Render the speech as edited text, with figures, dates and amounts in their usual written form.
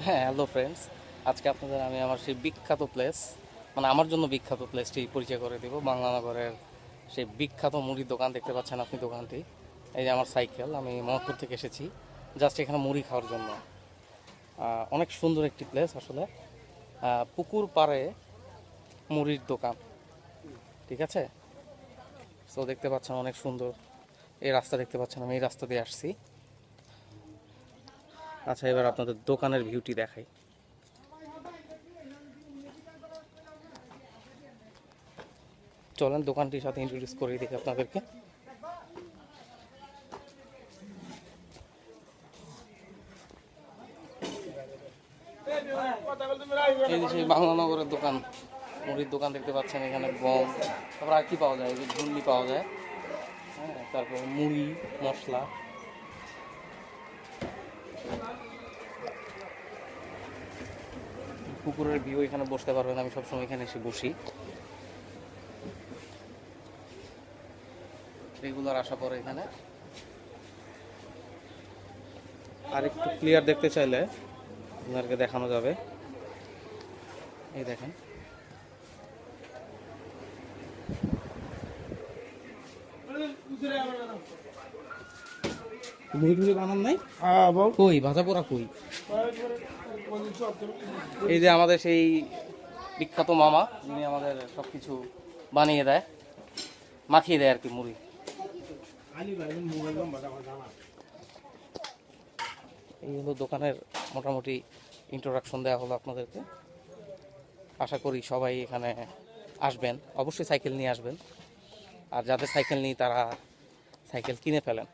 হ্যাঁ, hello friends. আজকে আপনাদের আমি আমার সেই বিখ্যাত প্লেস, মানে আমার জন্য বিখ্যাত প্লেসটি পরিচয় করে দেব। বাংলানগরের সেই বিখ্যাত মুড়ির দোকান দেখতে পাচ্ছেন আপনি দোকানটি। এই যে আমার সাইকেল, আমি মোহাম্মদপুর থেকে এসেছি জাস্ট এখানে মুড়ি খাওয়ার জন্য। অনেক সুন্দর একটি প্লেস আসলে। পুকুর পাড়ে মুড়ির দোকান, ঠিক আছে। তো দেখতে পাচ্ছেন অনেক সুন্দর এই রাস্তা দেখতে পাচ্ছেন, আমি এই রাস্তা দিয়ে আসছি। আচ্ছা, এবার আপনাদের দোকানের ভিউটি দেখাই। চলেন দোকানটির সাথে ইন্ট্রোডিউস করে দিই আপনাদেরকে। এই যে সেই বাংলানগরের দোকান, মুড়ির দোকান দেখতে পাচ্ছেন। এখানে গম, তারপর আর কি পাওয়া যায়, এই যে ঝুন্নি পাওয়া যায়, হ্যাঁ, তারপর মুড়ি মশলা। পুকুরের ভিউ, এখানে বসতে পারবেন, আমি সবসময় এখানে এসে বসি। রেগুলার আসা পরে এখানে। আর একটু ক্লিয়ার দেখতে চাইলে আপনাদেরকে দেখানো যাবে, এই দেখেন। মুড়ি টুড়ি বানান নাই? কই ভাজা পোড়া কই? এই যে আমাদের সেই বিখ্যাত মামা, যিনি আমাদের সব কিছু বানিয়ে দেয়, মাখিয়ে দেয় আর কি মুড়ি। এই হলো দোকানের মোটামুটি ইন্ট্রোডাকশন দেওয়া হলো আপনাদেরকে। আশা করি সবাই এখানে আসবেন, অবশ্যই সাইকেল নিয়ে আসবেন। আর যাদের সাইকেল নেই তারা সাইকেল কিনে ফেলেন।